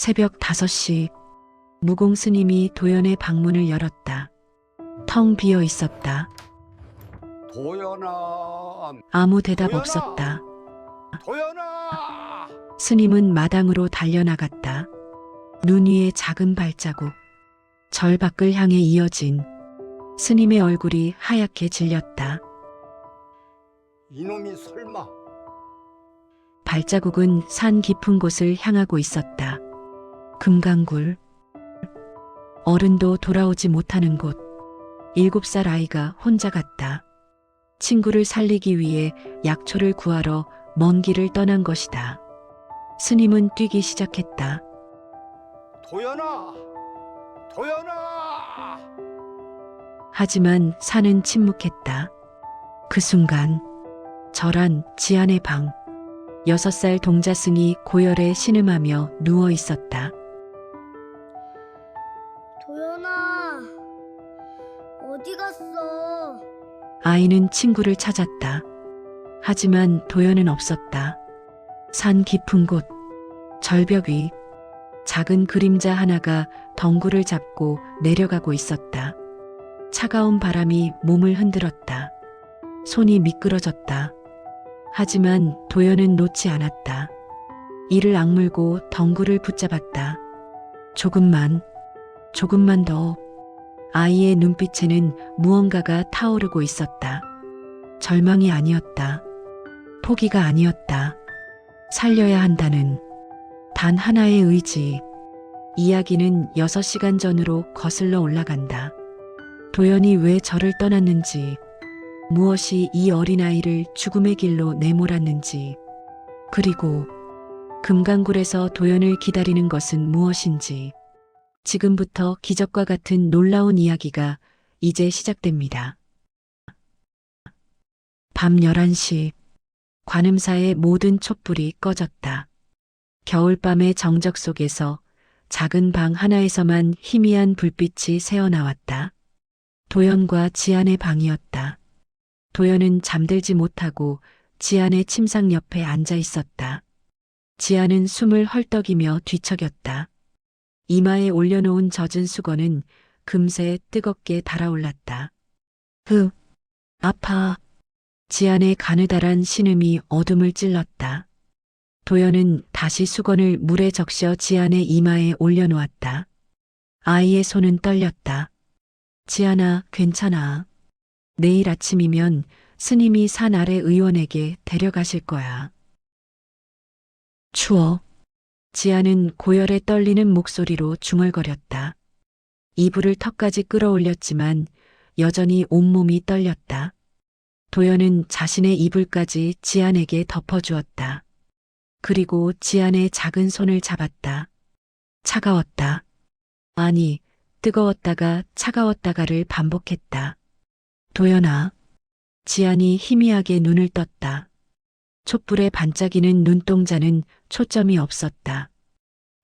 새벽 5시 무공 스님이 도연의 방문을 열었다. 텅 비어 있었다. 도연아, 아무 대답 도연아! 없었다. 도연아! 스님은 마당으로 달려나갔다. 눈 위에 작은 발자국, 절 밖을 향해 이어진 스님의 얼굴이 하얗게 질렸다. 이놈이 설마 발자국은 산 깊은 곳을 향하고 있었다. 금강굴. 어른도 돌아오지 못하는 곳. 7살 아이가 혼자 갔다. 친구를 살리기 위해 약초를 구하러 먼 길을 떠난 것이다. 스님은 뛰기 시작했다. 도연아! 도연아! 하지만 산은 침묵했다. 그 순간 절안 지안의 방. 6살 동자승이 고열에 신음하며 누워 있었다. 도연아, 어디 갔어? 아이는 친구를 찾았다. 하지만 도연은 없었다. 산 깊은 곳, 절벽 위, 작은 그림자 하나가 덩굴을 잡고 내려가고 있었다. 차가운 바람이 몸을 흔들었다. 손이 미끄러졌다. 하지만 도연은 놓지 않았다. 이를 악물고 덩굴을 붙잡았다. 조금만 더. 아이의 눈빛에는 무언가가 타오르고 있었다. 절망이 아니었다. 포기가 아니었다. 살려야 한다는 단 하나의 의지. 이야기는 6시간 전으로 거슬러 올라간다. 도연이 왜 저를 떠났는지, 무엇이 이 어린아이를 죽음의 길로 내몰았는지, 그리고 금강굴에서 도연을 기다리는 것은 무엇인지. 지금부터 기적과 같은 놀라운 이야기가 이제 시작됩니다. 밤 11시, 관음사의 모든 촛불이 꺼졌다. 겨울밤의 정적 속에서 작은 방 하나에서만 희미한 불빛이 새어나왔다. 도연과 지안의 방이었다. 도연은 잠들지 못하고 지안의 침상 옆에 앉아 있었다. 지안은 숨을 헐떡이며 뒤척였다. 이마에 올려놓은 젖은 수건은 금세 뜨겁게 달아올랐다. 아파. 지안의 가느다란 신음이 어둠을 찔렀다. 도연은 다시 수건을 물에 적셔 지안의 이마에 올려놓았다. 아이의 손은 떨렸다. 지안아, 괜찮아. 내일 아침이면 스님이 산 아래 의원에게 데려가실 거야. 추워. 지안은 고열에 떨리는 목소리로 중얼거렸다. 이불을 턱까지 끌어올렸지만 여전히 온몸이 떨렸다. 도연은 자신의 이불까지 지안에게 덮어주었다. 그리고 지안의 작은 손을 잡았다. 차가웠다. 아니, 뜨거웠다가 차가웠다가를 반복했다. 도연아. 지안이 희미하게 눈을 떴다. 촛불에 반짝이는 눈동자는 초점이 없었다.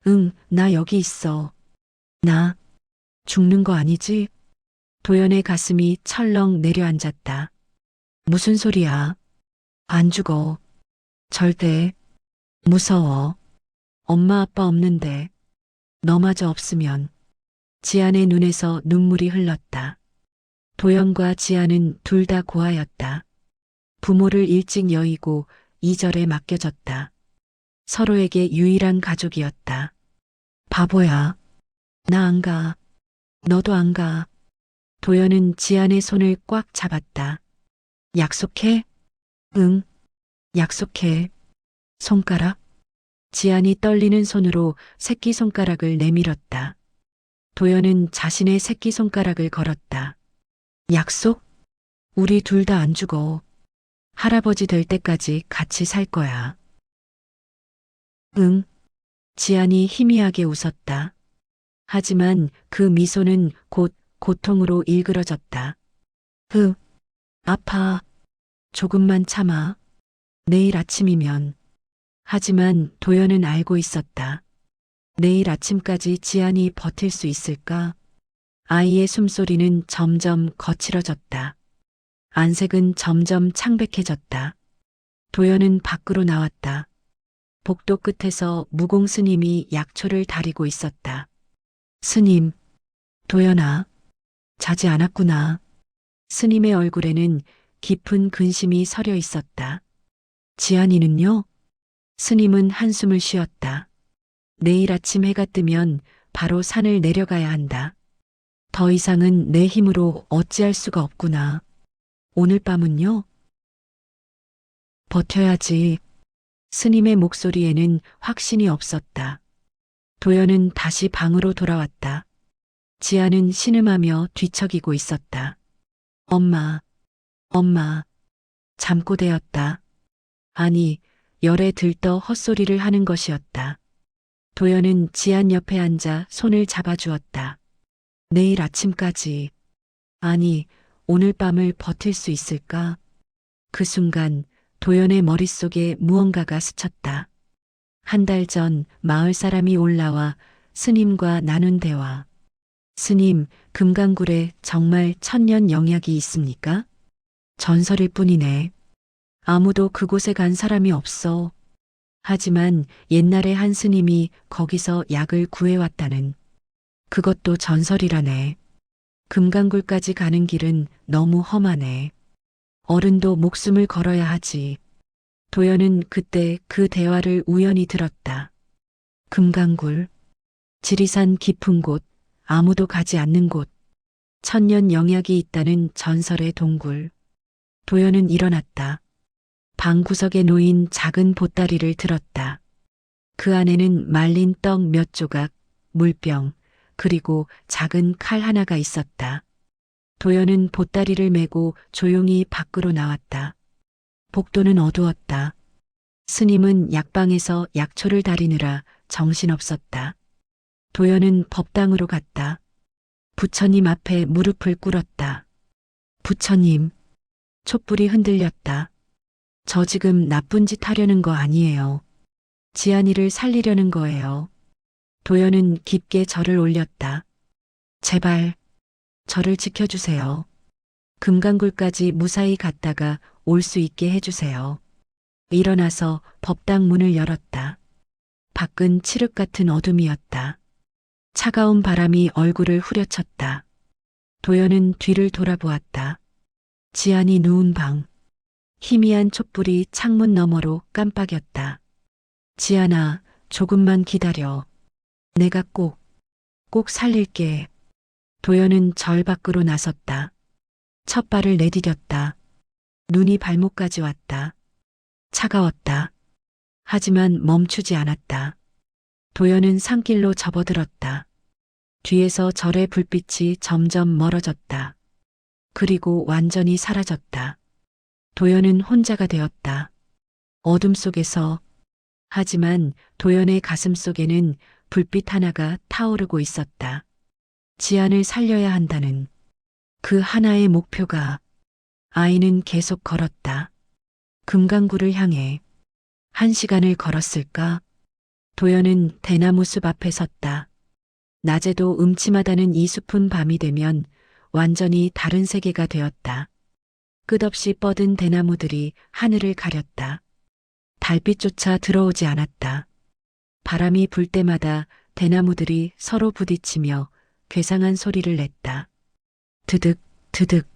응, 나 여기 있어. 나 죽는 거 아니지? 도연의 가슴이 철렁 내려앉았다. 무슨 소리야? 안 죽어. 절대. 무서워. 엄마 아빠 없는데. 너마저 없으면. 지안의 눈에서 눈물이 흘렀다. 도연과 지안은 둘 다 고아였다. 부모를 일찍 여의고 이절에 맡겨졌다. 서로에게 유일한 가족이었다. 바보야. 나 안 가. 너도 안 가. 도연은 지안의 손을 꽉 잡았다. 약속해? 응. 약속해. 손가락? 지안이 떨리는 손으로 새끼손가락을 내밀었다. 도연은 자신의 새끼손가락을 걸었다. 약속? 우리 둘 다 안 죽어. 할아버지 될 때까지 같이 살 거야. 응. 지안이 희미하게 웃었다. 하지만 그 미소는 곧 고통으로 일그러졌다. 아파. 조금만 참아. 내일 아침이면. 하지만 도연은 알고 있었다. 내일 아침까지 지안이 버틸 수 있을까? 아이의 숨소리는 점점 거칠어졌다. 안색은 점점 창백해졌다. 도연은 밖으로 나왔다. 복도 끝에서 무공 스님이 약초를 다리고 있었다. 스님, 도연아, 자지 않았구나. 스님의 얼굴에는 깊은 근심이 서려 있었다. 지안이는요? 스님은 한숨을 쉬었다. 내일 아침 해가 뜨면 바로 산을 내려가야 한다. 더 이상은 내 힘으로 어찌할 수가 없구나. 오늘 밤은요? 버텨야지. 스님의 목소리에는 확신이 없었다. 도연은 다시 방으로 돌아왔다. 지아는 신음하며 뒤척이고 있었다. 엄마, 엄마, 잠꼬대였다. 아니, 열에 들떠 헛소리를 하는 것이었다. 도연은 지안 옆에 앉아 손을 잡아주었다. 내일 아침까지. 아니, 오늘 밤을 버틸 수 있을까? 그 순간 도연의 머릿속에 무언가가 스쳤다. 한 달 전 마을 사람이 올라와 스님과 나눈 대화. 스님, 금강굴에 정말 천년 영약이 있습니까? 전설일 뿐이네. 아무도 그곳에 간 사람이 없어. 하지만 옛날에 한 스님이 거기서 약을 구해왔다는. 그것도 전설이라네. 금강굴까지 가는 길은 너무 험하네. 어른도 목숨을 걸어야 하지. 도연은 그때 그 대화를 우연히 들었다. 금강굴, 지리산 깊은 곳, 아무도 가지 않는 곳, 천년 영약이 있다는 전설의 동굴. 도연은 일어났다. 방 구석에 놓인 작은 보따리를 들었다. 그 안에는 말린 떡 몇 조각, 물병, 그리고 작은 칼 하나가 있었다. 도연은 보따리를 메고 조용히 밖으로 나왔다. 복도는 어두웠다. 스님은 약방에서 약초를 다리느라 정신없었다. 도연은 법당으로 갔다. 부처님 앞에 무릎을 꿇었다. 부처님, 촛불이 흔들렸다. 저 지금 나쁜 짓 하려는 거 아니에요. 지안이를 살리려는 거예요. 도연은 깊게 절을 올렸다. 제발, 저를 지켜주세요. 금강굴까지 무사히 갔다가 올 수 있게 해주세요. 일어나서 법당 문을 열었다. 밖은 칠흑 같은 어둠이었다. 차가운 바람이 얼굴을 후려쳤다. 도연은 뒤를 돌아보았다. 지안이 누운 방. 희미한 촛불이 창문 너머로 깜빡였다. 지안아, 조금만 기다려. 내가 꼭 살릴게. 도연은 절 밖으로 나섰다. 첫 발을 내디뎠다. 눈이 발목까지 왔다. 차가웠다. 하지만 멈추지 않았다. 도연은 산길로 접어들었다. 뒤에서 절의 불빛이 점점 멀어졌다. 그리고 완전히 사라졌다. 도연은 혼자가 되었다. 어둠 속에서. 하지만 도연의 가슴 속에는 불빛 하나가 타오르고 있었다. 지안을 살려야 한다는 그 하나의 목표가. 아이는 계속 걸었다. 금강굴을 향해. 1시간을 걸었을까? 도연은 대나무 숲 앞에 섰다. 낮에도 음침하다는 이 숲은 밤이 되면 완전히 다른 세계가 되었다. 끝없이 뻗은 대나무들이 하늘을 가렸다. 달빛조차 들어오지 않았다. 바람이 불 때마다 대나무들이 서로 부딪히며 괴상한 소리를 냈다. 드득, 드득.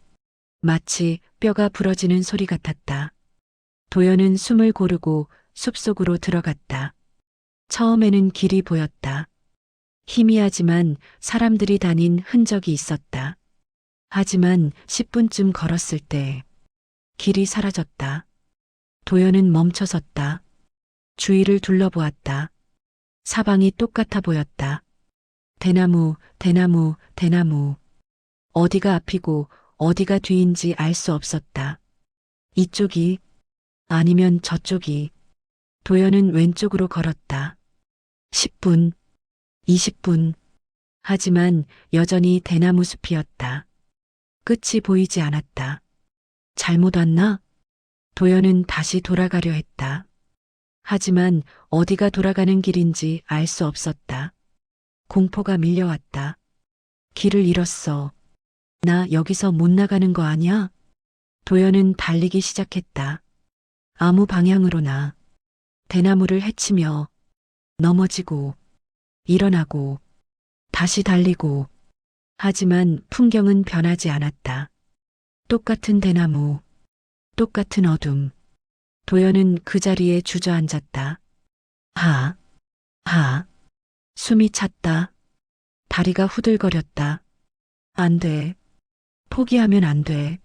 마치 뼈가 부러지는 소리 같았다. 도연은 숨을 고르고 숲속으로 들어갔다. 처음에는 길이 보였다. 희미하지만 사람들이 다닌 흔적이 있었다. 하지만 10분쯤 걸었을 때 길이 사라졌다. 도연은 멈춰섰다. 주위를 둘러보았다. 사방이 똑같아 보였다. 대나무, 대나무, 대나무. 어디가 앞이고 어디가 뒤인지 알 수 없었다. 이쪽이 아니면 저쪽이. 도연은 왼쪽으로 걸었다. 10분, 20분. 하지만 여전히 대나무 숲이었다. 끝이 보이지 않았다. 잘못 왔나? 도연은 다시 돌아가려 했다. 하지만 어디가 돌아가는 길인지 알 수 없었다. 공포가 밀려왔다. 길을 잃었어. 나 여기서 못 나가는 거 아니야? 도연은 달리기 시작했다. 아무 방향으로나. 대나무를 헤치며 넘어지고 일어나고 다시 달리고 하지만 풍경은 변하지 않았다. 똑같은 대나무, 똑같은 어둠. 도연은 그 자리에 주저앉았다. 하, 하. 숨이 찼다. 다리가 후들거렸다. 안 돼. 포기하면 안 돼.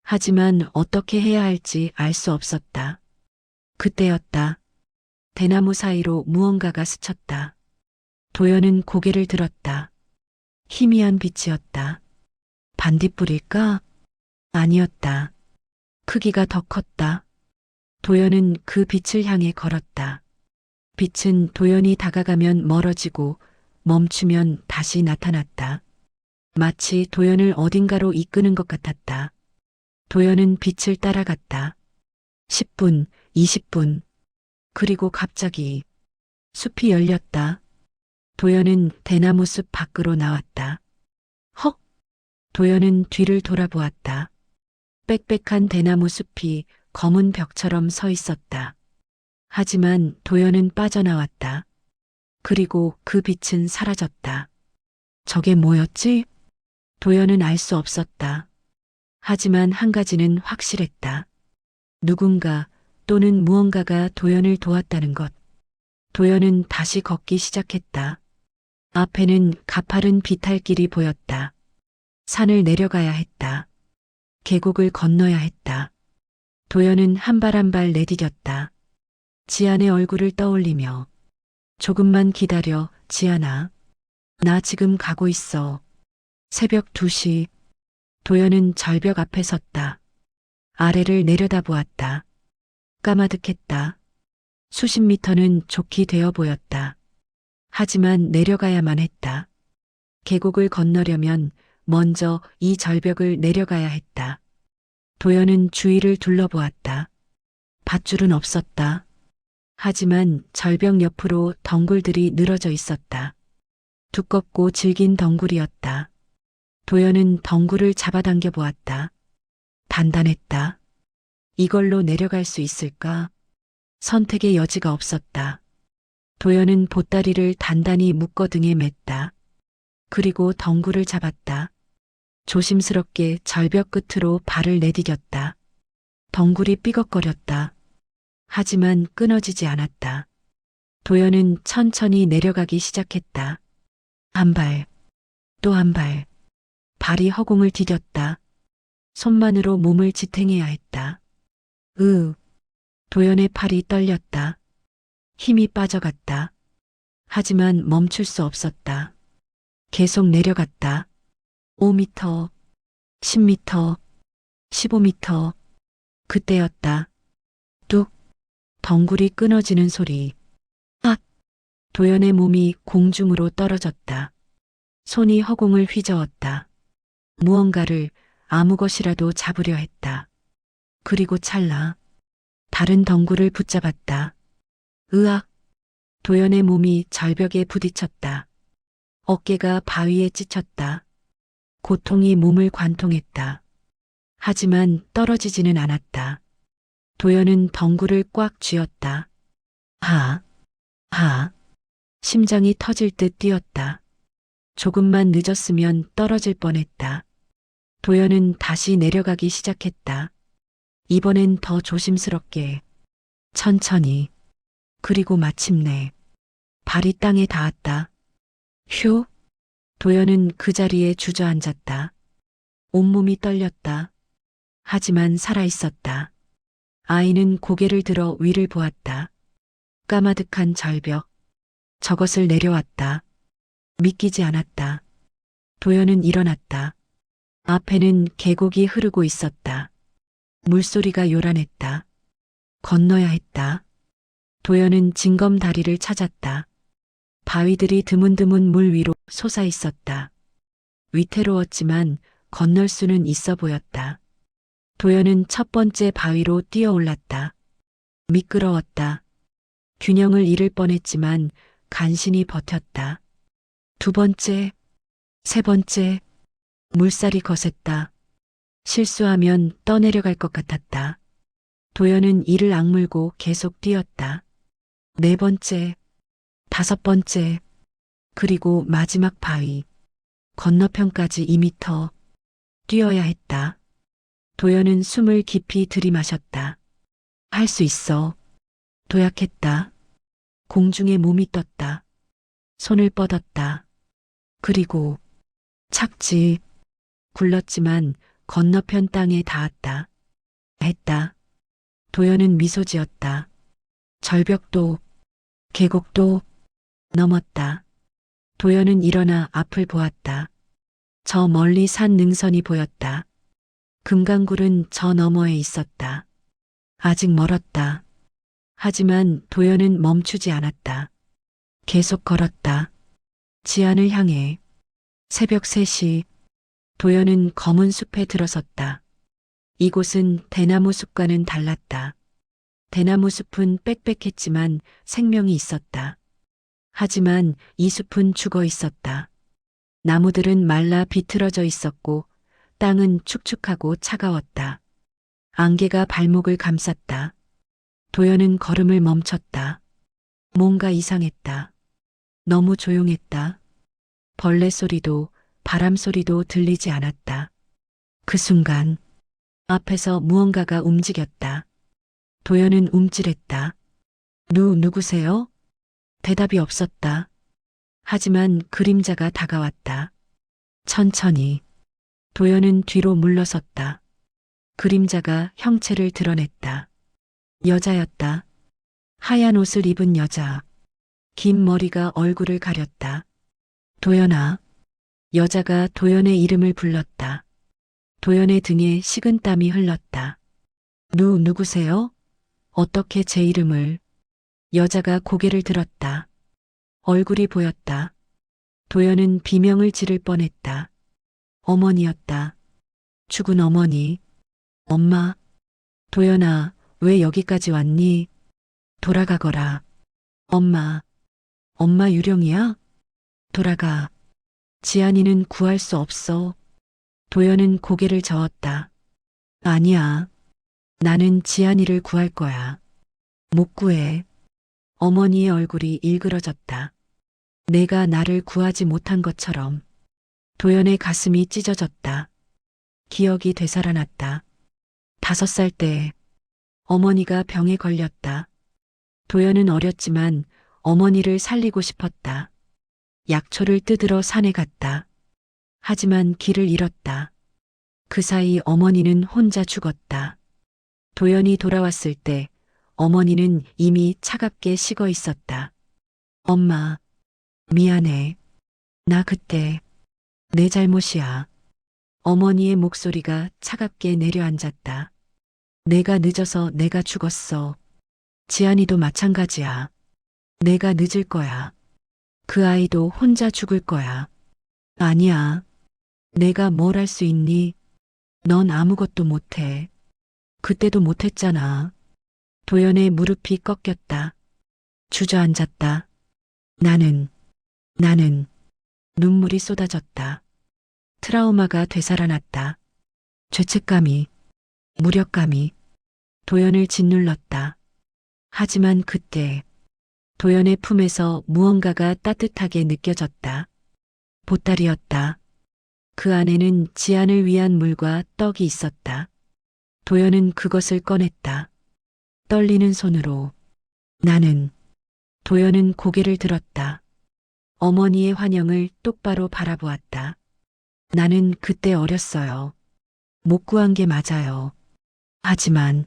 하지만 어떻게 해야 할지 알 수 없었다. 그때였다. 대나무 사이로 무언가가 스쳤다. 도연은 고개를 들었다. 희미한 빛이었다. 반딧불일까? 아니었다. 크기가 더 컸다. 도연은 그 빛을 향해 걸었다. 빛은 도연이 다가가면 멀어지고 멈추면 다시 나타났다. 마치 도연을 어딘가로 이끄는 것 같았다. 도연은 빛을 따라갔다. 10분, 20분. 그리고 갑자기 숲이 열렸다. 도연은 대나무 숲 밖으로 나왔다. 헉! 도연은 뒤를 돌아보았다. 빽빽한 대나무 숲이 검은 벽처럼 서 있었다. 하지만 도연은 빠져나왔다. 그리고 그 빛은 사라졌다. 저게 뭐였지? 도연은 알 수 없었다. 하지만 한 가지는 확실했다. 누군가 또는 무언가가 도연을 도왔다는 것. 도연은 다시 걷기 시작했다. 앞에는 가파른 비탈길이 보였다. 산을 내려가야 했다. 계곡을 건너야 했다. 도연은 한 발 한 발 내디뎠다. 지안의 얼굴을 떠올리며 조금만 기다려, 지안아. 나 지금 가고 있어. 새벽 2시. 도연은 절벽 앞에 섰다. 아래를 내려다보았다. 까마득했다. 수십 미터는 좋게 되어 보였다. 하지만 내려가야만 했다. 계곡을 건너려면 먼저 이 절벽을 내려가야 했다. 도연은 주위를 둘러보았다. 밧줄은 없었다. 하지만 절벽 옆으로 덩굴들이 늘어져 있었다. 두껍고 질긴 덩굴이었다. 도연은 덩굴을 잡아당겨 보았다. 단단했다. 이걸로 내려갈 수 있을까? 선택의 여지가 없었다. 도연은 보따리를 단단히 묶어 등에 맸다. 그리고 덩굴을 잡았다. 조심스럽게 절벽 끝으로 발을 내디뎠다. 덩굴이 삐걱거렸다. 하지만 끊어지지 않았다. 도연은 천천히 내려가기 시작했다. 한 발, 또 한 발. 발이 허공을 디뎠다. 손만으로 몸을 지탱해야 했다. 도연의 팔이 떨렸다. 힘이 빠져갔다. 하지만 멈출 수 없었다. 계속 내려갔다. 5m, 10m, 15m. 그때였다. 뚝, 덩굴이 끊어지는 소리. 악! 도연의 몸이 공중으로 떨어졌다. 손이 허공을 휘저었다. 무언가를, 아무 것이라도 잡으려 했다. 그리고 찰나 다른 덩굴을 붙잡았다. 으악! 도연의 몸이 절벽에 부딪혔다. 어깨가 바위에 찢혔다. 고통이 몸을 관통했다. 하지만 떨어지지는 않았다. 도연은 덩굴을 꽉 쥐었다. 심장이 터질 듯 뛰었다. 조금만 늦었으면 떨어질 뻔했다. 도연은 다시 내려가기 시작했다. 이번엔 더 조심스럽게, 천천히. 그리고 마침내 발이 땅에 닿았다. 휴! 도연은 그 자리에 주저앉았다. 온몸이 떨렸다. 하지만 살아있었다. 아이는 고개를 들어 위를 보았다. 까마득한 절벽. 저것을 내려왔다. 믿기지 않았다. 도연은 일어났다. 앞에는 계곡이 흐르고 있었다. 물소리가 요란했다. 건너야 했다. 도연은 징검다리를 찾았다. 바위들이 드문드문 물 위로 솟아 있었다. 위태로웠지만 건널 수는 있어 보였다. 도연은 첫 번째 바위로 뛰어올랐다. 미끄러웠다. 균형을 잃을 뻔했지만 간신히 버텼다. 두 번째, 세 번째, 물살이 거셌다. 실수하면 떠내려갈 것 같았다. 도연은 이를 악물고 계속 뛰었다. 네 번째, 다섯 번째, 그리고 마지막 바위. 건너편까지 2미터 뛰어야 했다. 도연은 숨을 깊이 들이마셨다. 할 수 있어. 도약했다. 공중에 몸이 떴다. 손을 뻗었다. 그리고 착지. 굴렀지만 건너편 땅에 닿았다. 했다. 도연은 미소 지었다. 절벽도, 계곡도 넘었다. 도연은 일어나 앞을 보았다. 저 멀리 산 능선이 보였다. 금강굴은 저 너머에 있었다. 아직 멀었다. 하지만 도연은 멈추지 않았다. 계속 걸었다. 지안을 향해. 새벽 3시 도연은 검은 숲에 들어섰다. 이곳은 대나무 숲과는 달랐다. 대나무 숲은 빽빽했지만 생명이 있었다. 하지만 이 숲은 죽어 있었다. 나무들은 말라 비틀어져 있었고 땅은 축축하고 차가웠다. 안개가 발목을 감쌌다. 도연은 걸음을 멈췄다. 뭔가 이상했다. 너무 조용했다. 벌레 소리도 바람 소리도 들리지 않았다. 그 순간 앞에서 무언가가 움직였다. 도연은 움찔했다. 누구세요? 대답이 없었다. 하지만 그림자가 다가왔다. 천천히. 도연은 뒤로 물러섰다. 그림자가 형체를 드러냈다. 여자였다. 하얀 옷을 입은 여자. 긴 머리가 얼굴을 가렸다. 도연아. 여자가 도연의 이름을 불렀다. 도연의 등에 식은땀이 흘렀다. 누구세요? 어떻게 제 이름을? 여자가 고개를 들었다. 얼굴이 보였다. 도연은 비명을 지를 뻔했다. 어머니였다. 죽은 어머니. 엄마. 도연아, 왜 여기까지 왔니? 돌아가거라. 엄마. 엄마 유령이야? 돌아가. 지안이는 구할 수 없어. 도연은 고개를 저었다. 아니야. 나는 지안이를 구할 거야. 못 구해. 어머니의 얼굴이 일그러졌다. 내가 나를 구하지 못한 것처럼. 도연의 가슴이 찢어졌다. 기억이 되살아났다. 5살 때 어머니가 병에 걸렸다. 도연은 어렸지만 어머니를 살리고 싶었다. 약초를 뜯으러 산에 갔다. 하지만 길을 잃었다. 그 사이 어머니는 혼자 죽었다. 도연이 돌아왔을 때 어머니는 이미 차갑게 식어 있었다. 엄마, 미안해. 나 그때 내 잘못이야. 어머니의 목소리가 차갑게 내려앉았다. 내가 늦어서 내가 죽었어. 지안이도 마찬가지야. 내가 늦을 거야. 그 아이도 혼자 죽을 거야. 아니야. 내가 뭘 할 수 있니? 넌 아무것도 못해. 그때도 못했잖아. 도연의 무릎이 꺾였다. 주저앉았다. 나는 눈물이 쏟아졌다. 트라우마가 되살아났다. 죄책감이, 무력감이 도연을 짓눌렀다. 하지만 그때 도연의 품에서 무언가가 따뜻하게 느껴졌다. 보따리였다. 그 안에는 지안을 위한 물과 떡이 있었다. 도연은 그것을 꺼냈다. 떨리는 손으로. 도연은 고개를 들었다. 어머니의 환영을 똑바로 바라보았다. 나는 그때 어렸어요. 못 구한 게 맞아요. 하지만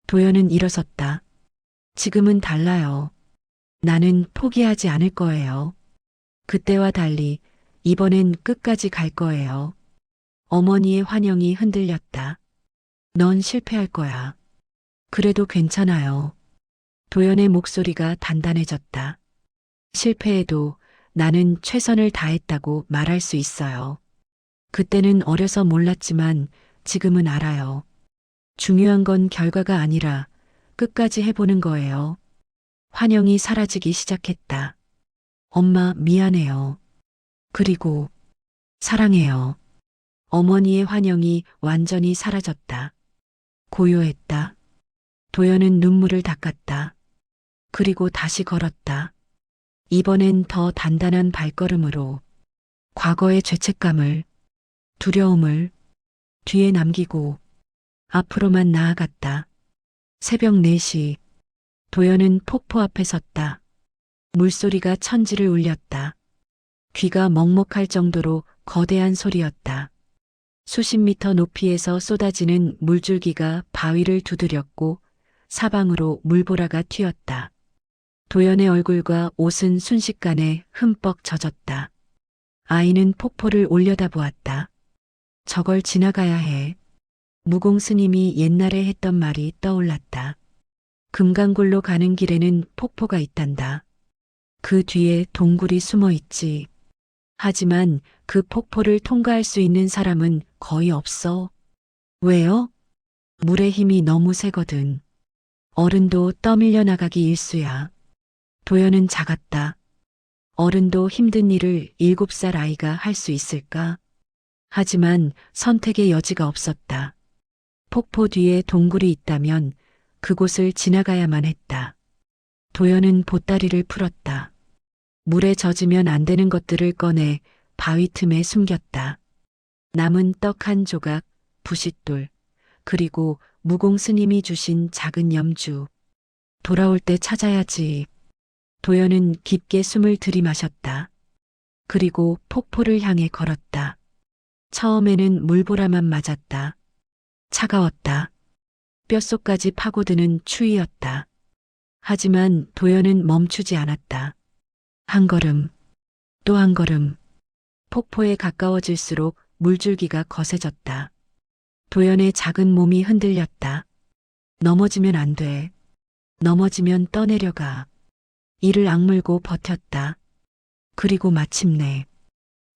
도연은 일어섰다. 지금은 달라요. 나는 포기하지 않을 거예요. 그때와 달리 이번엔 끝까지 갈 거예요. 어머니의 환영이 흔들렸다. 넌 실패할 거야. 그래도 괜찮아요. 도연의 목소리가 단단해졌다. 실패해도 나는 최선을 다했다고 말할 수 있어요. 그때는 어려서 몰랐지만 지금은 알아요. 중요한 건 결과가 아니라 끝까지 해보는 거예요. 환영이 사라지기 시작했다. 엄마 미안해요. 그리고 사랑해요. 어머니의 환영이 완전히 사라졌다. 고요했다. 도연은 눈물을 닦았다. 그리고 다시 걸었다. 이번엔 더 단단한 발걸음으로 과거의 죄책감을, 두려움을 뒤에 남기고 앞으로만 나아갔다. 새벽 4시, 도연은 폭포 앞에 섰다. 물소리가 천지를 울렸다. 귀가 먹먹할 정도로 거대한 소리였다. 수십 미터 높이에서 쏟아지는 물줄기가 바위를 두드렸고 사방으로 물보라가 튀었다. 도연의 얼굴과 옷은 순식간에 흠뻑 젖었다. 아이는 폭포를 올려다보았다. 저걸 지나가야 해. 무공 스님이 옛날에 했던 말이 떠올랐다. 금강굴로 가는 길에는 폭포가 있단다. 그 뒤에 동굴이 숨어 있지. 하지만 그 폭포를 통과할 수 있는 사람은 거의 없어. 왜요? 물의 힘이 너무 세거든. 어른도 떠밀려 나가기 일쑤야. 도연은 작았다. 어른도 힘든 일을 7살 아이가 할 수 있을까? 하지만 선택의 여지가 없었다. 폭포 뒤에 동굴이 있다면 그곳을 지나가야만 했다. 도연은 보따리를 풀었다. 물에 젖으면 안 되는 것들을 꺼내 바위 틈에 숨겼다. 남은 떡 한 조각, 부싯돌, 그리고 무공 스님이 주신 작은 염주. 돌아올 때 찾아야지. 도연은 깊게 숨을 들이마셨다. 그리고 폭포를 향해 걸었다. 처음에는 물보라만 맞았다. 차가웠다. 뼛속까지 파고드는 추위였다. 하지만 도연은 멈추지 않았다. 한 걸음, 또 한 걸음. 폭포에 가까워질수록 물줄기가 거세졌다. 도연의 작은 몸이 흔들렸다. 넘어지면 안 돼. 넘어지면 떠내려가. 이를 악물고 버텼다. 그리고 마침내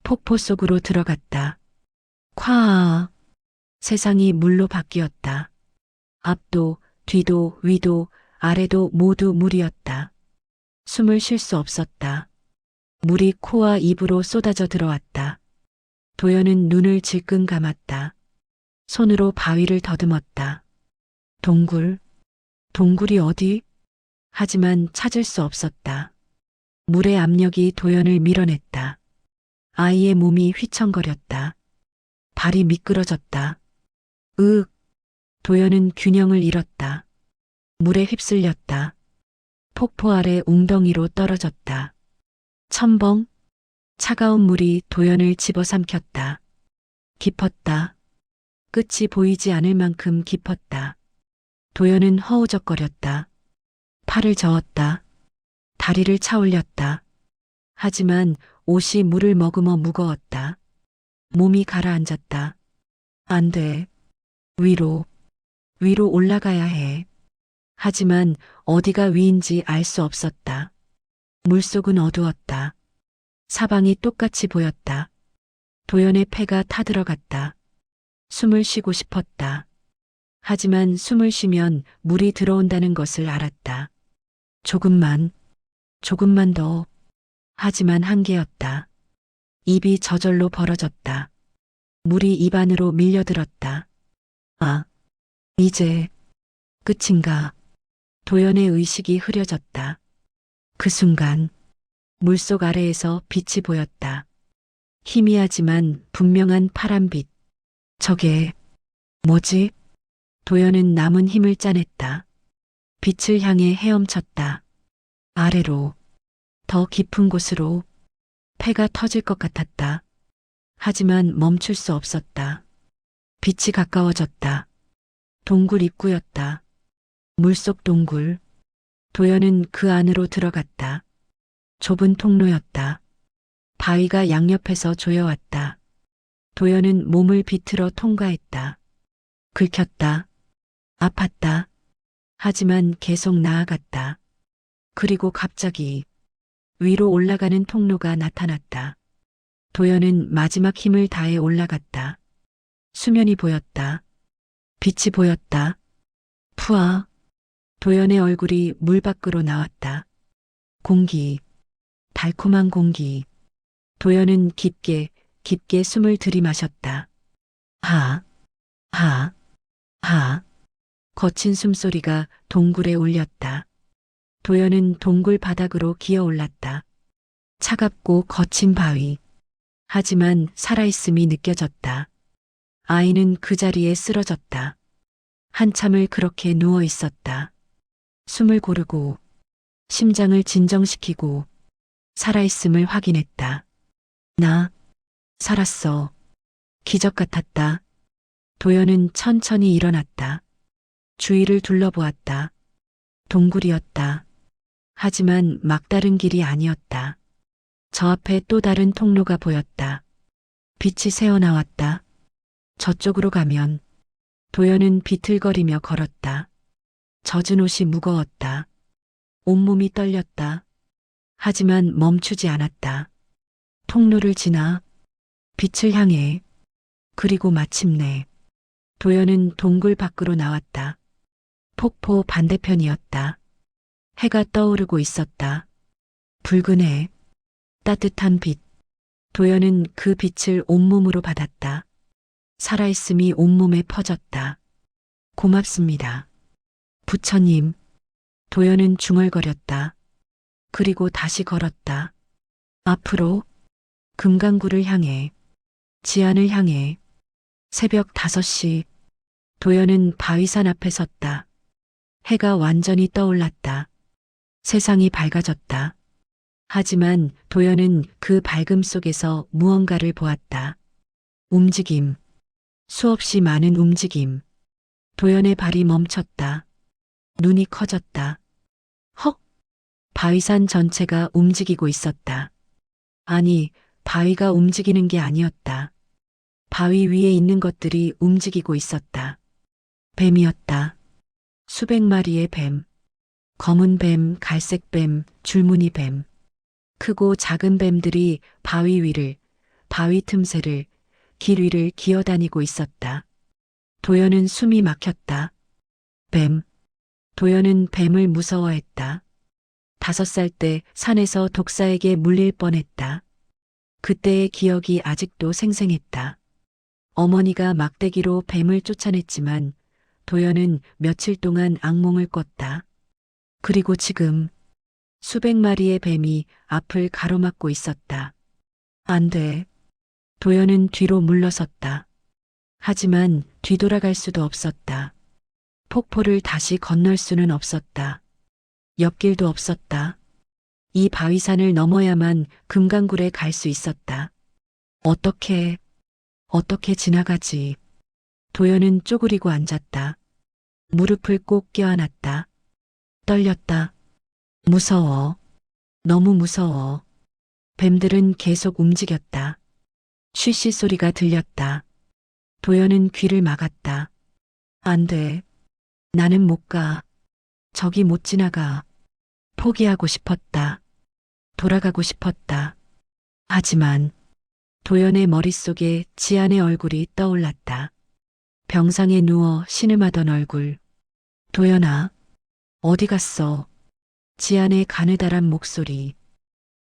폭포 속으로 들어갔다. 콱! 세상이 물로 바뀌었다. 앞도, 뒤도, 위도, 아래도 모두 물이었다. 숨을 쉴 수 없었다. 물이 코와 입으로 쏟아져 들어왔다. 도연은 눈을 질끈 감았다. 손으로 바위를 더듬었다. 동굴? 동굴이 어디? 하지만 찾을 수 없었다. 물의 압력이 도연을 밀어냈다. 아이의 몸이 휘청거렸다. 발이 미끄러졌다. 으윽! 도연은 균형을 잃었다. 물에 휩쓸렸다. 폭포 아래 웅덩이로 떨어졌다. 첨벙! 차가운 물이 도연을 집어삼켰다. 깊었다. 끝이 보이지 않을 만큼 깊었다. 도연은 허우적거렸다. 팔을 저었다. 다리를 차올렸다. 하지만 옷이 물을 머금어 무거웠다. 몸이 가라앉았다. 안 돼. 위로, 위로 올라가야 해. 하지만 어디가 위인지 알 수 없었다. 물속은 어두웠다. 사방이 똑같이 보였다. 도연의 폐가 타들어갔다. 숨을 쉬고 싶었다. 하지만 숨을 쉬면 물이 들어온다는 것을 알았다. 조금만, 조금만 더. 하지만 한계였다. 입이 저절로 벌어졌다. 물이 입 안으로 밀려들었다. 아, 이제 끝인가. 도연의 의식이 흐려졌다. 그 순간 물속 아래에서 빛이 보였다. 희미하지만 분명한 파란빛. 저게 뭐지? 도연은 남은 힘을 짜냈다. 빛을 향해 헤엄쳤다. 아래로, 더 깊은 곳으로. 폐가 터질 것 같았다. 하지만 멈출 수 없었다. 빛이 가까워졌다. 동굴 입구였다. 물속 동굴. 도연은 그 안으로 들어갔다. 좁은 통로였다. 바위가 양옆에서 조여왔다. 도연은 몸을 비틀어 통과했다. 긁혔다. 아팠다. 하지만 계속 나아갔다. 그리고 갑자기 위로 올라가는 통로가 나타났다. 도연은 마지막 힘을 다해 올라갔다. 수면이 보였다. 빛이 보였다. 푸아. 도연의 얼굴이 물 밖으로 나왔다. 공기. 달콤한 공기. 도연은 깊게, 깊게 숨을 들이마셨다. 하, 하, 하. 거친 숨소리가 동굴에 울렸다. 도연은 동굴 바닥으로 기어 올랐다. 차갑고 거친 바위. 하지만 살아있음이 느껴졌다. 아이는 그 자리에 쓰러졌다. 한참을 그렇게 누워 있었다. 숨을 고르고 심장을 진정시키고 살아있음을 확인했다. 나 살았어. 기적 같았다. 도연은 천천히 일어났다. 주위를 둘러보았다. 동굴이었다. 하지만 막다른 길이 아니었다. 저 앞에 또 다른 통로가 보였다. 빛이 새어나왔다. 저쪽으로 가면 도연은 비틀거리며 걸었다. 젖은 옷이 무거웠다. 온몸이 떨렸다. 하지만 멈추지 않았다. 통로를 지나 빛을 향해 그리고 마침내 도연은 동굴 밖으로 나왔다. 폭포 반대편이었다. 해가 떠오르고 있었다. 붉은 해, 따뜻한 빛. 도연은 그 빛을 온몸으로 받았다. 살아있음이 온몸에 퍼졌다. 고맙습니다. 부처님. 도연은 중얼거렸다. 그리고 다시 걸었다. 앞으로 금강구를 향해, 지안을 향해. 새벽 5시. 도연은 바위산 앞에 섰다. 해가 완전히 떠올랐다. 세상이 밝아졌다. 하지만 도연은 그 밝음 속에서 무언가를 보았다. 움직임. 수없이 많은 움직임. 도연의 발이 멈췄다. 눈이 커졌다. 헉! 바위산 전체가 움직이고 있었다. 아니, 바위가 움직이는 게 아니었다. 바위 위에 있는 것들이 움직이고 있었다. 뱀이었다. 수백 마리의 뱀. 검은 뱀, 갈색 뱀, 줄무늬 뱀. 크고 작은 뱀들이 바위 위를, 바위 틈새를, 길 위를 기어다니고 있었다. 도연은 숨이 막혔다. 뱀. 도연은 뱀을 무서워했다. 5살 때 산에서 독사에게 물릴 뻔했다. 그때의 기억이 아직도 생생했다. 어머니가 막대기로 뱀을 쫓아냈지만 도연은 며칠 동안 악몽을 꿨다. 그리고 지금 수백 마리의 뱀이 앞을 가로막고 있었다. 안 돼. 도연은 뒤로 물러섰다. 하지만 뒤돌아갈 수도 없었다. 폭포를 다시 건널 수는 없었다. 옆길도 없었다. 이 바위산을 넘어야만 금강굴에 갈 수 있었다. 어떻게 지나가지? 도연은 쪼그리고 앉았다. 무릎을 꼭 껴안았다. 떨렸다. 무서워. 너무 무서워. 뱀들은 계속 움직였다. 쉬쉬 소리가 들렸다. 도연은 귀를 막았다. 안 돼. 나는 못 가. 저기 못 지나가. 포기하고 싶었다. 돌아가고 싶었다. 하지만 도연의 머릿속에 지안의 얼굴이 떠올랐다. 병상에 누워 신음하던 얼굴. 도연아, 어디 갔어? 지안의 가느다란 목소리.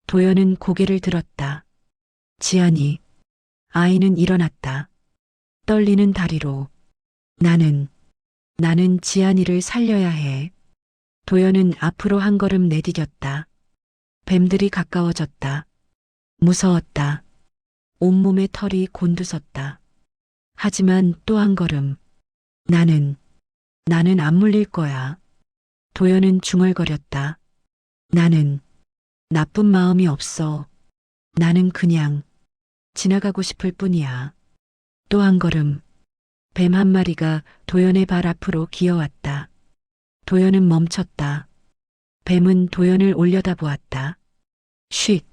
도연은 고개를 들었다. 지안이. 아이는 일어났다. 떨리는 다리로. 나는 지안이를 살려야 해. 도연은 앞으로 한 걸음 내디뎠다. 뱀들이 가까워졌다. 무서웠다. 온몸에 털이 곤두섰다. 하지만 또 한 걸음. 나는 안 물릴 거야. 도연은 중얼거렸다. 나는 나쁜 마음이 없어. 나는 그냥 지나가고 싶을 뿐이야. 또 한 걸음. 뱀 한 마리가 도연의 발 앞으로 기어왔다. 도연은 멈췄다. 뱀은 도연을 올려다보았다. 쉿.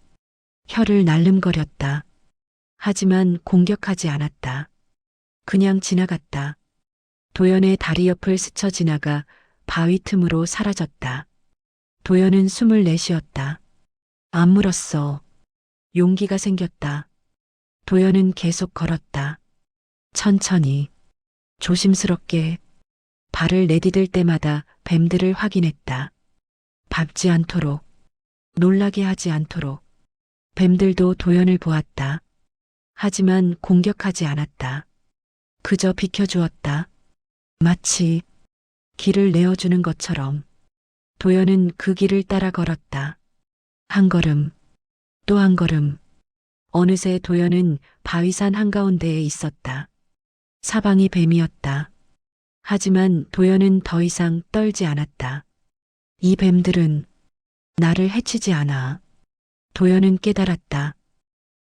혀를 날름거렸다. 하지만 공격하지 않았다. 그냥 지나갔다. 도연의 다리 옆을 스쳐 지나가 바위 틈으로 사라졌다. 도연은 숨을 내쉬었다. 안 물었어. 용기가 생겼다. 도연은 계속 걸었다. 천천히, 조심스럽게. 발을 내디딜 때마다 뱀들을 확인했다. 밟지 않도록, 놀라게 하지 않도록. 뱀들도 도연을 보았다. 하지만 공격하지 않았다. 그저 비켜주었다. 마치 길을 내어주는 것처럼. 도연은 그 길을 따라 걸었다. 한 걸음, 또 한 걸음. 어느새 도연은 바위산 한가운데에 있었다. 사방이 뱀이었다. 하지만 도연은 더 이상 떨지 않았다. 이 뱀들은 나를 해치지 않아. 도연은 깨달았다.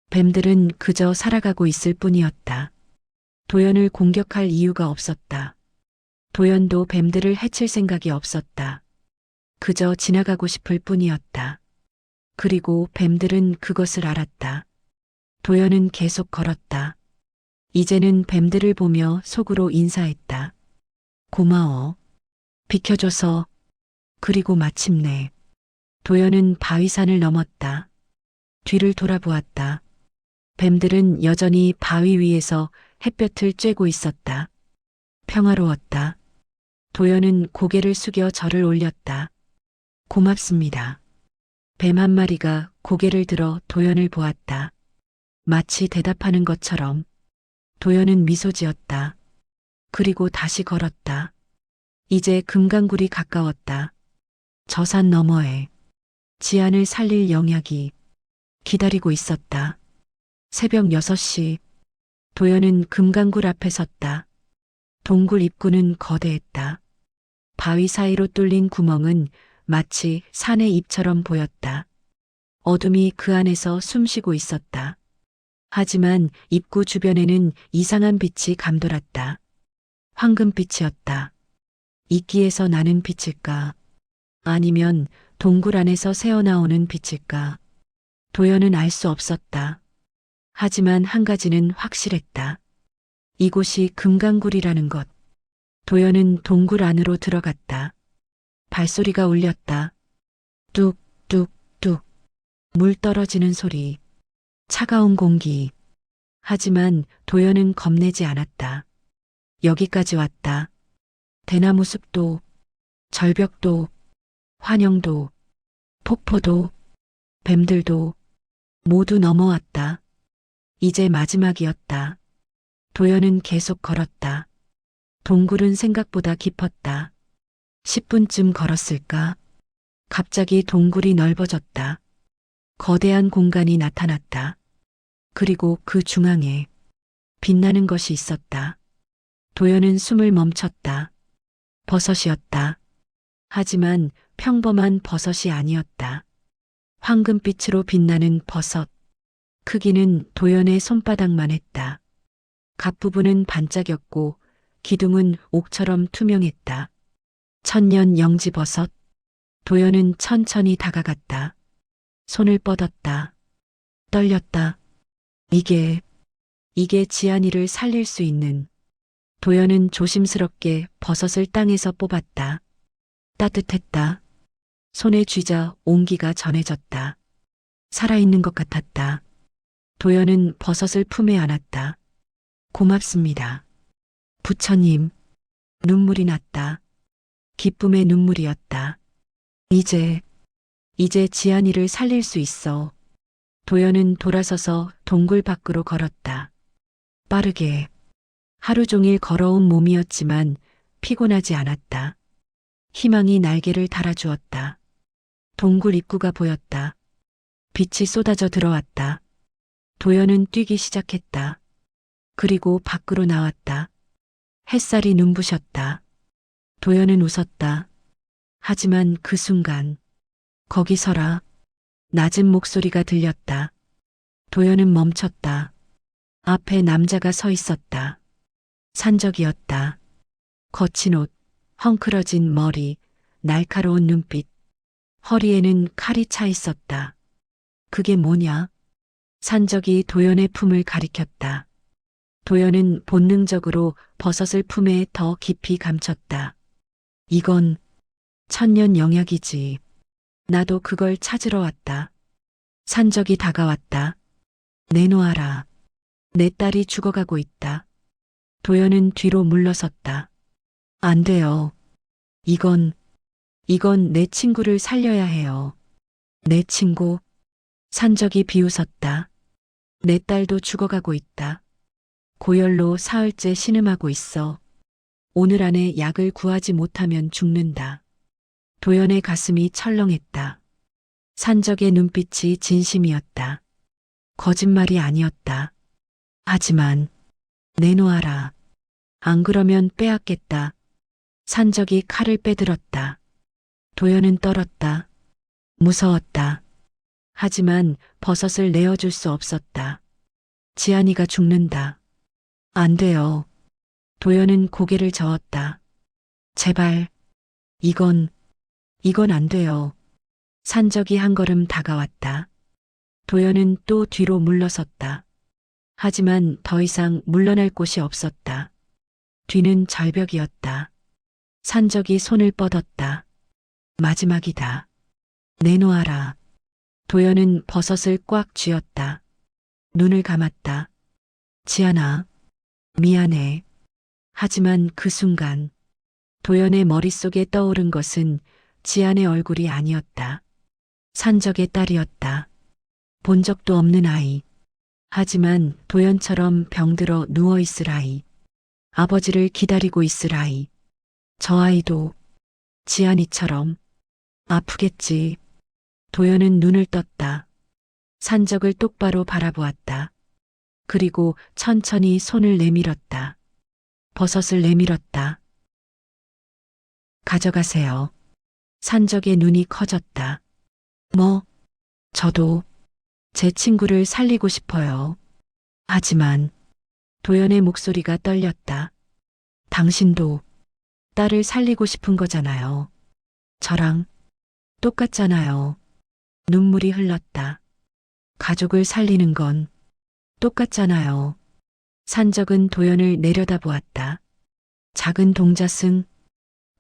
뱀들은 그저 살아가고 있을 뿐이었다. 도연을 공격할 이유가 없었다. 도연도 뱀들을 해칠 생각이 없었다. 그저 지나가고 싶을 뿐이었다. 그리고 뱀들은 그것을 알았다. 도연은 계속 걸었다. 이제는 뱀들을 보며 속으로 인사했다. 고마워. 비켜줘서. 그리고 마침내 도연은 바위산을 넘었다. 뒤를 돌아보았다. 뱀들은 여전히 바위 위에서 햇볕을 쬐고 있었다. 평화로웠다. 도연은 고개를 숙여 절을 올렸다. 고맙습니다. 뱀 한 마리가 고개를 들어 도연을 보았다. 마치 대답하는 것처럼. 도연은 미소 지었다. 그리고 다시 걸었다. 이제 금강굴이 가까웠다. 저 산 너머에 지안을 살릴 영약이 기다리고 있었다. 새벽 6시 도연은 금강굴 앞에 섰다. 동굴 입구는 거대했다. 바위 사이로 뚫린 구멍은 마치 산의 입처럼 보였다. 어둠이 그 안에서 숨쉬고 있었다. 하지만 입구 주변에는 이상한 빛이 감돌았다. 황금빛이었다. 이끼에서 나는 빛일까? 아니면 동굴 안에서 새어나오는 빛일까? 도연은 알 수 없었다. 하지만 한 가지는 확실했다. 이곳이 금강굴이라는 것. 도연은 동굴 안으로 들어갔다. 발소리가 울렸다. 뚝뚝뚝. 물 떨어지는 소리. 차가운 공기. 하지만 도연은 겁내지 않았다. 여기까지 왔다. 대나무 숲도, 절벽도, 환영도, 폭포도, 뱀들도 모두 넘어왔다. 이제 마지막이었다. 도연은 계속 걸었다. 동굴은 생각보다 깊었다. 10분쯤 걸었을까? 갑자기 동굴이 넓어졌다. 거대한 공간이 나타났다. 그리고 그 중앙에 빛나는 것이 있었다. 도연은 숨을 멈췄다. 버섯이었다. 하지만 평범한 버섯이 아니었다. 황금빛으로 빛나는 버섯. 크기는 도연의 손바닥만 했다. 갓부분은 반짝였고 기둥은 옥처럼 투명했다. 천년 영지버섯. 도연은 천천히 다가갔다. 손을 뻗었다. 떨렸다. 이게 지안이를 살릴 수 있는. 도연은 조심스럽게 버섯을 땅에서 뽑았다. 따뜻했다. 손에 쥐자 온기가 전해졌다. 살아있는 것 같았다. 도연은 버섯을 품에 안았다. 고맙습니다. 부처님. 눈물이 났다. 기쁨의 눈물이었다. 이제 지안이를 살릴 수 있어. 도연은 돌아서서 동굴 밖으로 걸었다. 빠르게. 하루 종일 걸어온 몸이었지만 피곤하지 않았다. 희망이 날개를 달아주었다. 동굴 입구가 보였다. 빛이 쏟아져 들어왔다. 도연은 뛰기 시작했다. 그리고 밖으로 나왔다. 햇살이 눈부셨다. 도연은 웃었다. 하지만 그 순간 거기 서라. 낮은 목소리가 들렸다. 도연은 멈췄다. 앞에 남자가 서 있었다. 산적이었다. 거친 옷, 헝클어진 머리, 날카로운 눈빛. 허리에는 칼이 차 있었다. 그게 뭐냐? 산적이 도연의 품을 가리켰다. 도연은 본능적으로 버섯을 품에 더 깊이 감췄다. 이건 천년 영약이지. 나도 그걸 찾으러 왔다. 산적이 다가왔다. 내놓아라. 내 딸이 죽어가고 있다. 도연은 뒤로 물러섰다. 안 돼요. 이건 내 친구를 살려야 해요. 내 친구. 산적이 비웃었다. 내 딸도 죽어가고 있다. 고열로 사흘째 신음하고 있어. 오늘 안에 약을 구하지 못하면 죽는다. 도연의 가슴이 철렁했다. 산적의 눈빛이 진심이었다. 거짓말이 아니었다. 하지만 내놓아라. 안 그러면 빼앗겠다. 산적이 칼을 빼들었다. 도연은 떨었다. 무서웠다. 하지만 버섯을 내어줄 수 없었다. 지안이가 죽는다. 안 돼요. 도연은 고개를 저었다. 제발, 이건 안 돼요. 산적이 한 걸음 다가왔다. 도연은 또 뒤로 물러섰다. 하지만 더 이상 물러날 곳이 없었다. 뒤는 절벽이었다. 산적이 손을 뻗었다. 마지막이다. 내놓아라. 도연은 버섯을 꽉 쥐었다. 눈을 감았다. 지안아, 미안해. 하지만 그 순간 도연의 머릿속에 떠오른 것은 지안의 얼굴이 아니었다. 산적의 딸이었다. 본 적도 없는 아이. 하지만 도연처럼 병들어 누워있을 아이. 아버지를 기다리고 있을 아이. 저 아이도 지안이처럼 아프겠지. 도연은 눈을 떴다. 산적을 똑바로 바라보았다. 그리고 천천히 손을 내밀었다. 버섯을 내밀었다. 가져가세요. 산적의 눈이 커졌다. 뭐, 저도 제 친구를 살리고 싶어요. 하지만 도연의 목소리가 떨렸다. 당신도 딸을 살리고 싶은 거잖아요. 저랑 똑같잖아요. 눈물이 흘렀다. 가족을 살리는 건 똑같잖아요. 산적은 도연을 내려다보았다. 작은 동자승,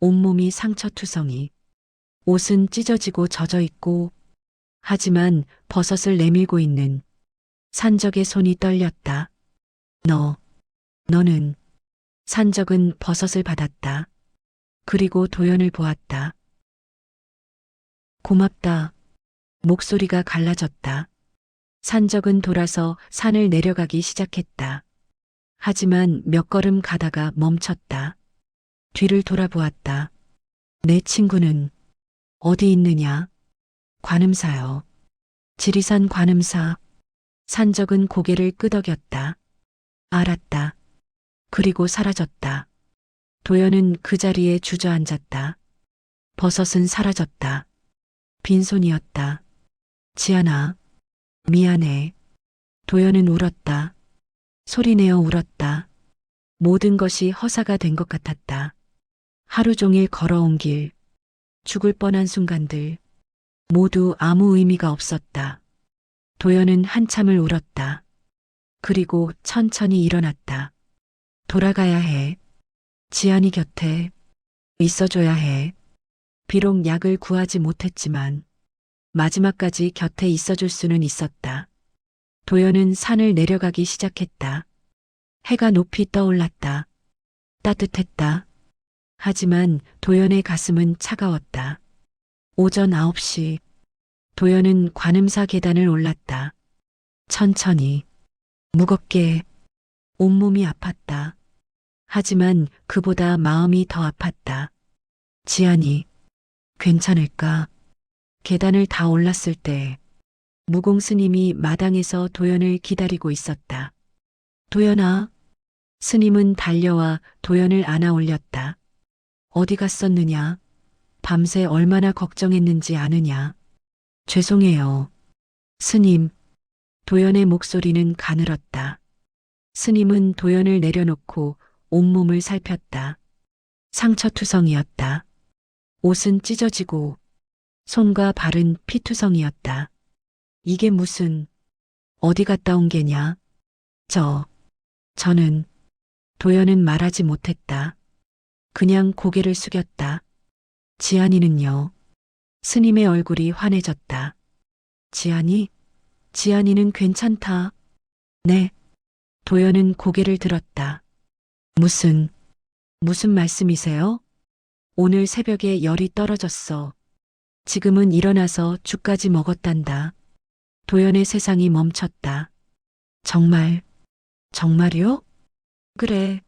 온몸이 상처투성이, 옷은 찢어지고 젖어 있고, 하지만 버섯을 내밀고 있는 산적의 손이 떨렸다. 너는. 산적은 버섯을 받았다. 그리고 도연을 보았다. 고맙다. 목소리가 갈라졌다. 산적은 돌아서 산을 내려가기 시작했다. 하지만 몇 걸음 가다가 멈췄다. 뒤를 돌아보았다. 내 친구는 어디 있느냐? 관음사요. 지리산 관음사. 산적은 고개를 끄덕였다. 알았다. 그리고 사라졌다. 도연은 그 자리에 주저앉았다. 버섯은 사라졌다. 빈손이었다. 지안아, 미안해. 도연은 울었다. 소리내어 울었다. 모든 것이 허사가 된 것 같았다. 하루 종일 걸어온 길, 죽을 뻔한 순간들, 모두 아무 의미가 없었다. 도연은 한참을 울었다. 그리고 천천히 일어났다. 돌아가야 해. 지안이 곁에 있어줘야 해. 비록 약을 구하지 못했지만 마지막까지 곁에 있어줄 수는 있었다. 도연은 산을 내려가기 시작했다. 해가 높이 떠올랐다. 따뜻했다. 하지만 도연의 가슴은 차가웠다. 오전 9시. 도연은 관음사 계단을 올랐다. 천천히, 무겁게, 온몸이 아팠다. 하지만 그보다 마음이 더 아팠다. 지안이 괜찮을까? 계단을 다 올랐을 때 무공 스님이 마당에서 도연을 기다리고 있었다. 도연아. 스님은 달려와 도연을 안아 올렸다. 어디 갔었느냐? 밤새 얼마나 걱정했는지 아느냐? 죄송해요. 스님. 도연의 목소리는 가늘었다. 스님은 도연을 내려놓고 온몸을 살폈다. 상처투성이었다. 옷은 찢어지고 손과 발은 피투성이었다. 이게 무슨, 어디 갔다 온 게냐? 저는, 도연은 말하지 못했다. 그냥 고개를 숙였다. 지안이는요? 스님의 얼굴이 환해졌다. 지안이? 지안이는 괜찮다. 네. 도연은 고개를 들었다. 무슨 말씀이세요? 오늘 새벽에 열이 떨어졌어. 지금은 일어나서 죽까지 먹었단다. 도연의 세상이 멈췄다. 정말요? 그래.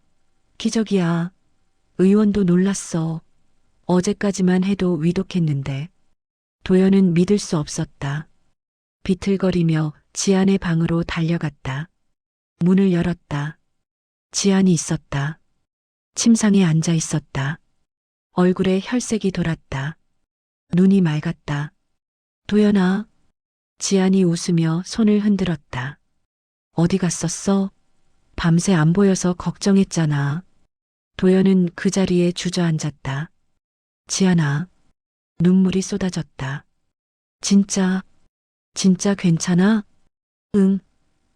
기적이야. 의원도 놀랐어. 어제까지만 해도 위독했는데 도연은 믿을 수 없었다. 비틀거리며 지안의 방으로 달려갔다. 문을 열었다. 지안이 있었다. 침상에 앉아 있었다. 얼굴에 혈색이 돌았다. 눈이 맑았다. 도연아. 지안이 웃으며 손을 흔들었다. 어디 갔었어? 밤새 안 보여서 걱정했잖아. 도연은 그 자리에 주저앉았다. 지안아. 눈물이 쏟아졌다. 진짜 괜찮아? 응.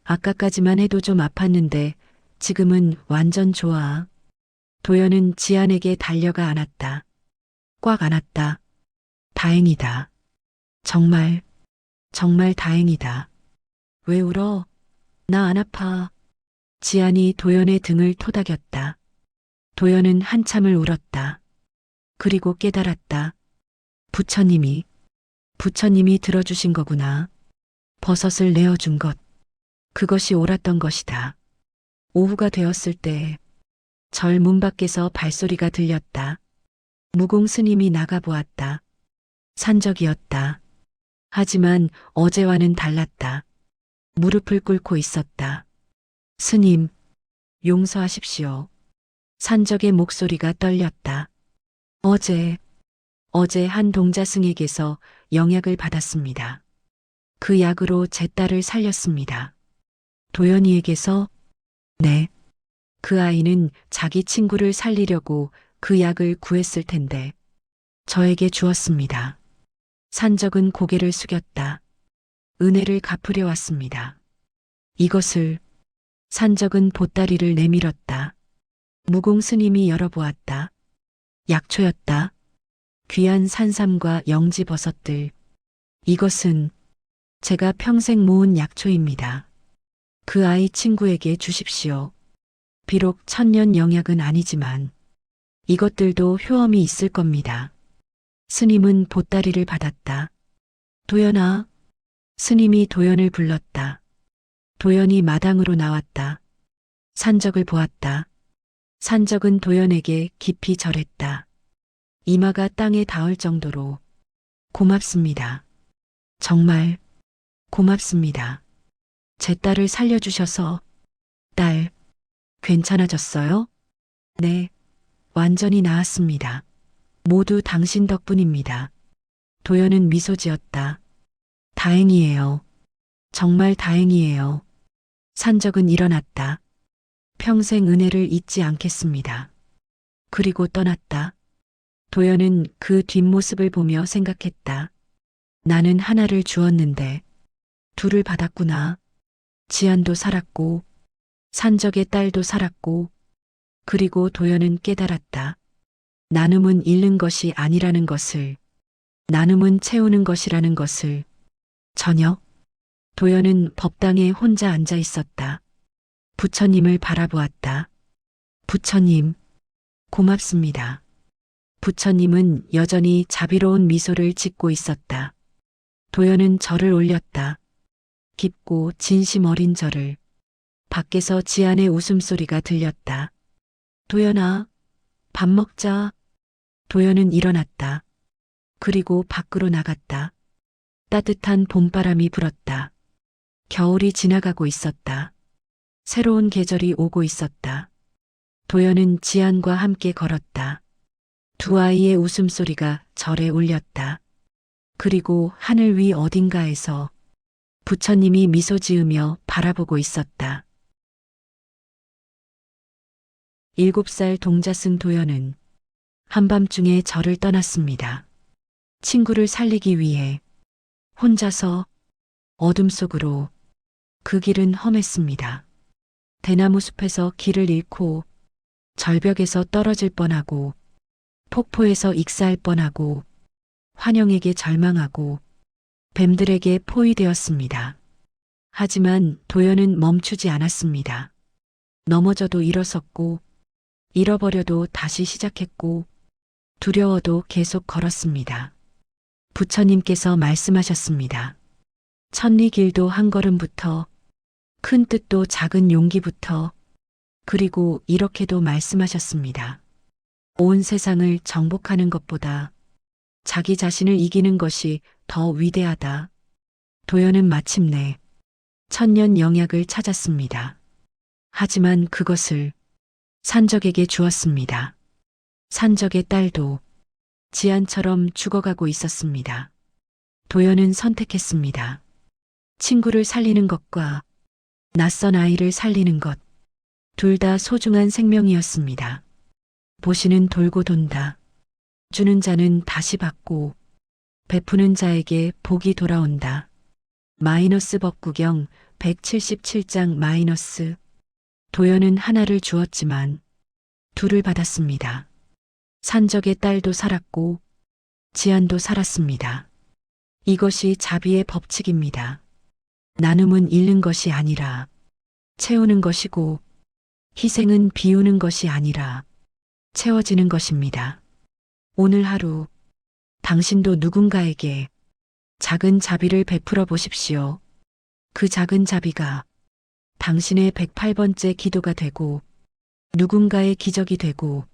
아까까지만 해도 좀 아팠는데 지금은 완전 좋아. 도연은 지안에게 달려가 안았다. 꽉 안았다. 다행이다. 정말 다행이다. 왜 울어? 나 안 아파. 지안이 도연의 등을 토닥였다. 도연은 한참을 울었다. 그리고 깨달았다. 부처님이 들어주신 거구나. 버섯을 내어준 것. 그것이 옳았던 것이다. 오후가 되었을 때 절 문 밖에서 발소리가 들렸다. 무공 스님이 나가보았다. 산적이었다. 하지만 어제와는 달랐다. 무릎을 꿇고 있었다. 스님, 용서하십시오. 산적의 목소리가 떨렸다. 어제 한 동자승에게서 영약을 받았습니다. 그 약으로 제 딸을 살렸습니다. 도연이에게서? 네. 그 아이는 자기 친구를 살리려고 그 약을 구했을 텐데 저에게 주었습니다. 산적은 고개를 숙였다. 은혜를 갚으려 왔습니다. 이것을. 산적은 보따리를 내밀었다. 무공 스님이 열어보았다. 약초였다. 귀한 산삼과 영지버섯들. 이것은 제가 평생 모은 약초입니다. 그 아이 친구에게 주십시오. 비록 천년 영약은 아니지만 이것들도 효험이 있을 겁니다. 스님은 보따리를 받았다. 도연아. 스님이 도연을 불렀다. 도연이 마당으로 나왔다. 산적을 보았다. 산적은 도연에게 깊이 절했다. 이마가 땅에 닿을 정도로. 고맙습니다. 정말 고맙습니다. 제 딸을 살려주셔서. 딸, 괜찮아졌어요? 네, 완전히 나았습니다. 모두 당신 덕분입니다. 도연은 미소 지었다. 다행이에요. 정말 다행이에요. 산적은 일어났다. 평생 은혜를 잊지 않겠습니다. 그리고 떠났다. 도연은 그 뒷모습을 보며 생각했다. 나는 하나를 주었는데 둘을 받았구나. 지안도 살았고 산적의 딸도 살았고. 그리고 도연은 깨달았다. 나눔은 잃는 것이 아니라는 것을. 나눔은 채우는 것이라는 것을. 저녁. 도연은 법당에 혼자 앉아 있었다. 부처님을 바라보았다. 부처님, 고맙습니다. 부처님은 여전히 자비로운 미소를 짓고 있었다. 도연은 절을 올렸다. 깊고 진심 어린 절을. 밖에서 지안의 웃음소리가 들렸다. 도연아, 밥 먹자. 도연은 일어났다. 그리고 밖으로 나갔다. 따뜻한 봄바람이 불었다. 겨울이 지나가고 있었다. 새로운 계절이 오고 있었다. 도연은 지안과 함께 걸었다. 두 아이의 웃음소리가 절에 울렸다. 그리고 하늘 위 어딘가에서 부처님이 미소 지으며 바라보고 있었다. 7살 동자승 도연은 한밤중에 절을 떠났습니다. 친구를 살리기 위해 혼자서 어둠 속으로. 그 길은 험했습니다. 대나무 숲에서 길을 잃고 절벽에서 떨어질 뻔하고 폭포에서 익사할 뻔하고 환영에게 절망하고 뱀들에게 포위되었습니다. 하지만 도연은 멈추지 않았습니다. 넘어져도 일어섰고 잃어버려도 다시 시작했고 두려워도 계속 걸었습니다. 부처님께서 말씀하셨습니다. 천리길도 한 걸음부터, 큰 뜻도 작은 용기부터, 그리고 이렇게도 말씀하셨습니다. 온 세상을 정복하는 것보다 자기 자신을 이기는 것이 더 위대하다. 도연은 마침내 천년 영약을 찾았습니다. 하지만 그것을 산적에게 주었습니다. 산적의 딸도 지안처럼 죽어가고 있었습니다. 도연은 선택했습니다. 친구를 살리는 것과 낯선 아이를 살리는 것, 둘 다 소중한 생명이었습니다. 보시는 돌고 돈다. 주는 자는 다시 받고 베푸는 자에게 복이 돌아온다. 마이너스 법구경 177장 마이너스. 도연은 하나를 주었지만 둘을 받았습니다. 산적의 딸도 살았고 지안도 살았습니다. 이것이 자비의 법칙입니다. 나눔은 잃는 것이 아니라 채우는 것이고, 희생은 비우는 것이 아니라 채워지는 것입니다. 오늘 하루 당신도 누군가에게 작은 자비를 베풀어 보십시오. 그 작은 자비가 당신의 108번째 기도가 되고 누군가의 기적이 되고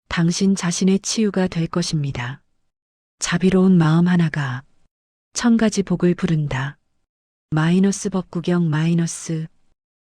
당신 자신의 치유가 될 것입니다. 자비로운 마음 하나가 1000가지 복을 부른다. 마이너스 법구경 마이너스.